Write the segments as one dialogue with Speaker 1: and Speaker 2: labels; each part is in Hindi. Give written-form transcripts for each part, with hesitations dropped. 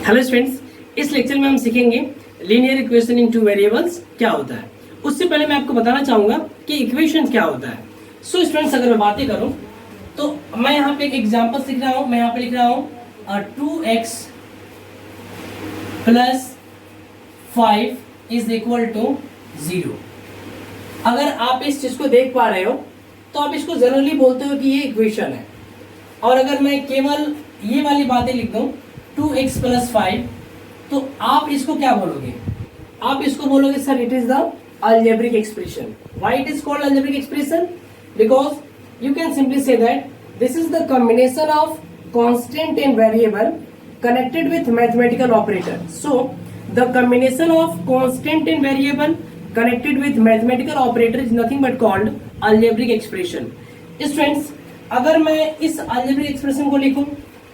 Speaker 1: हेलो स्टूडेंट्स, इस लेक्चर में हम सीखेंगे linear equation in two variables क्या होता है। उससे पहले मैं आपको बताना चाहूंगा कि इक्वेशन क्या होता है। सो स्टूडेंट्स, अगर मैं बातें करूं तो मैं यहाँ पे एक एग्जांपल लिख रहा हूं। मैं यहाँ पे लिख रहा हूं 2x plus 5 is equal to 0। अगर आप इस चीज को देख पा रहे हो तो आप इसको जनरली बोलते हो कि ये इक्वेशन है। और अगर मैं केवल ये वाली बातें लिख दूं 2x प्लस 5, तो आप इसको क्या बोलोगे? आप इसको बोलोगे sir it is the algebraic expression. Why it is called algebraic expression? Because you can simply say that this is the combination of constant and variable connected with mathematical operator. So the combination of constant and variable connected with mathematical operator is nothing but called algebraic expression. Students, अगर मैं इस algebraic expression को लिखूं,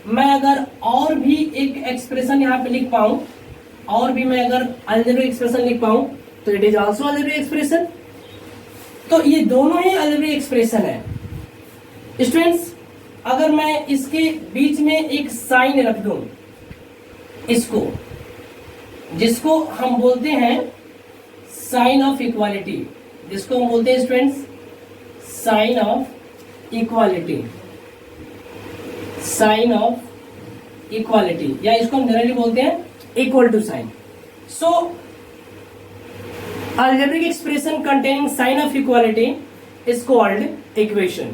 Speaker 1: मैं अगर और भी एक एक्सप्रेशन यहाँ पे लिख पाऊं, और भी मैं अगर algebraic expression लिख पाऊं, तो it is also algebraic expression। तो ये दोनों ही algebraic expression है। स्टूडेंट्स, अगर मैं इसके बीच में एक साइन रख दूं, इसको जिसको हम बोलते हैं साइन ऑफ इक्वालिटी, जिसको हम बोलते हैं students sign of equality, sign of equality, या इसको हम जनरली बोलते हैं equal to sign. So algebraic expression containing sign of equality is called equation.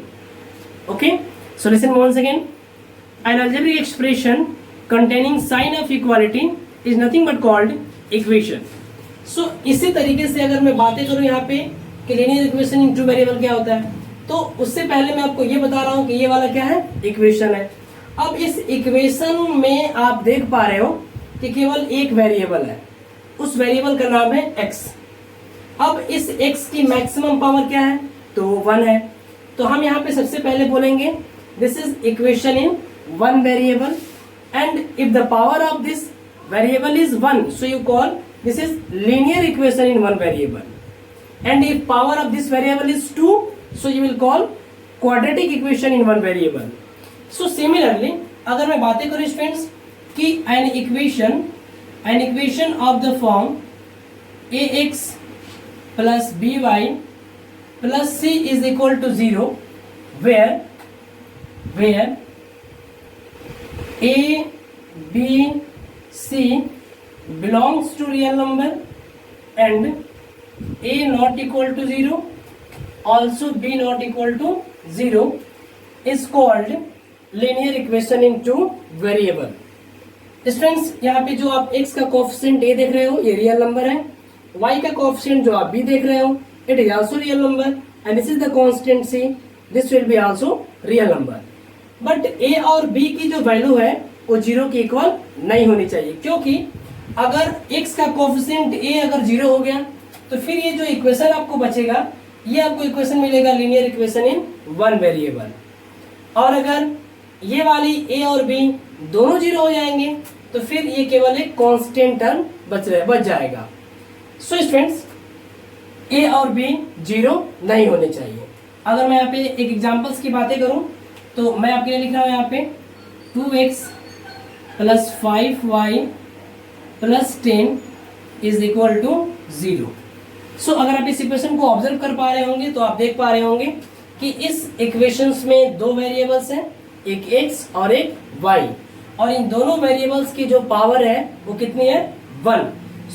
Speaker 1: Okay, so listen once again. An algebraic expression containing sign of equality is nothing but called equation. So इसी तरीके से अगर मैं बातें करूं यहाँ पे कि linear equation in two variable क्या होता है, तो उससे पहले मैं आपको ये बता रहा हूँ कि ये वाला क्या है, इक्वेशन है। अब इस इक्वेशन में आप देख पा रहे हो कि केवल एक वेरिएबल है, उस वेरिएबल का नाम है x। अब इस x की मैक्सिमम पावर क्या है, तो 1 है। तो हम यहाँ पे सबसे पहले बोलेंगे this is equation in one variable, and if the power of this variable is 1, so you call this is linear equation in one variable, and if power of this variable is 2, so you will call quadratic equation in one variable. So similarly अगर मैं बातें करूं स्टूडेंट्स कि an equation of the form ax plus by plus c is equal to 0, where a b c belongs to real number and a not equal to 0, also b not equal to 0 is called linear equation in two variable. Students, यहाँ पे जो आप x का कोएफिशिएंट a देख रहे हो ये रियल नंबर है, y का कोएफिशिएंट जो आप b देख रहे हो it is also real number, and this is the constant c, this will be also real number. But a और b की जो वैल्यू है वो 0 के इक्वल नहीं होनी चाहिए, क्योंकि अगर x का कोएफिशिएंट a अगर 0 हो गया तो फिर ये जो इक्वेशन आपको बचेगा ये आपको इक्वेशन मिलेगा linear equation in one variable. और अगर ये वाली a और b दोनों 0 हो जाएंगे तो फिर ये केवल एक कांस्टेंट टर्म बच जाएगा। सो स्टूडेंट्स, a और b 0 नहीं होने चाहिए। अगर मैं यहाँ पे एक एग्जांपल्स की बातें करूं तो मैं आपके लिए लिख रहा हूं यहाँ पे 2x plus 5y plus 10 is equal to 0। So अगर आप इस इक्वेशन को ऑब्जर्व कर पा रहे होंगे तो आप देख पा रहे होंगे कि इस इक्वेशंस में दो वेरिएबल्स हैं, एक x और एक y, और इन दोनों वेरिएबल्स की जो पावर है वो कितनी है, 1।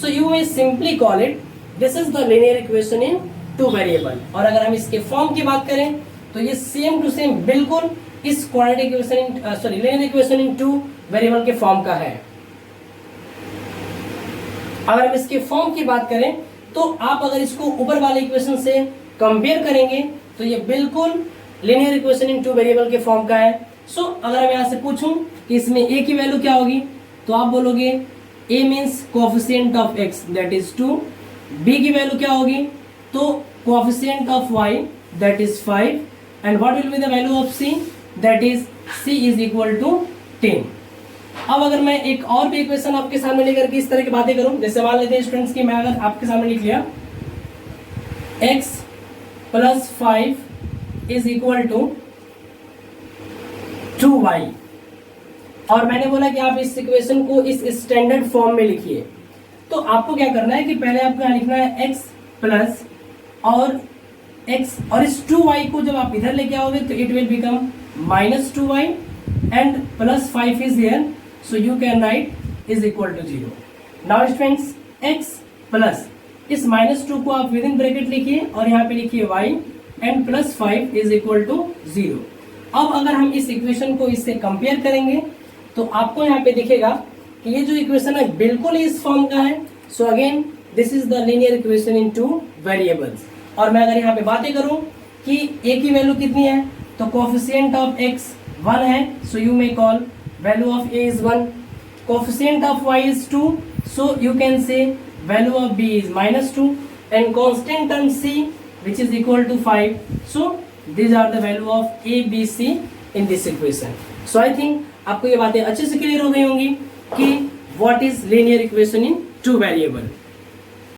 Speaker 1: So you may simply call it this is the linear equation in two variable. और अगर हम इसके फॉर्म की बात करें तो ये सेम टू सेम बिल्कुल इस quadratic equation in linear equation in two variable के फॉर्म का है। अगर हम इसके फॉर्म की बात करें तो आप अगर इसको ऊपर वाले इक्वेशन से कंपेयर करेंगे तो ये बिल्कुल linear equation in two variable के फॉर्म का है। सो अगर मैं यहाँ से पूछूं कि इसमें a की वैल्यू क्या होगी, तो आप बोलोगे a means coefficient of x that is 2, b की वैल्यू क्या होगी, तो coefficient of y that is 5, and what will be the value of c that is c is equal to 10। अब अगर मैं एक और भी इक्वेशन आपके सामने लेकर के इस तरह की बातें करूं, जैसे मान लेते हैं स्टूडेंट्स की मैं अगर आपके सामने लिख लिया x plus 5 is equal to 2y, और मैंने बोला कि आप इस इक्वेशन को इस स्टैंडर्ड फॉर्म में लिखिए। तो आपको क्या करना है कि पहले आपको यहाँ लिखना है x प्लस और x और इस 2y को जब आप इधर लेके आओगे तो it will become -2y and +5 is here, so you can write is equal to 0। Now students x plus इस -2 को आप विद इन ब्रैकेट लिखिए और यहाँ पे लिखिए y and +5 is equal to 0। अब अगर हम इस इक्वेशन को इससे कंपेयर करेंगे तो आपको यहाँ पे दिखेगा कि ये जो इक्वेशन है बिल्कुल इस फॉर्म का है। So again this is the linear equation in 2 variables. और मैं अगर यहाँ पे बातें करूं कि a की वैल्यू कितनी है तो कोफिशिएंट ऑफ x 1 है, so you may call value of a is 1, coefficient of y is 2, so you can say value of b is -2 and constant term c which is equal to 5, so these are the value of a b c in this equation. So I think आपको ये बातें अच्छे से क्लियर हो गई होंगी कि what is linear equation in 2 variable।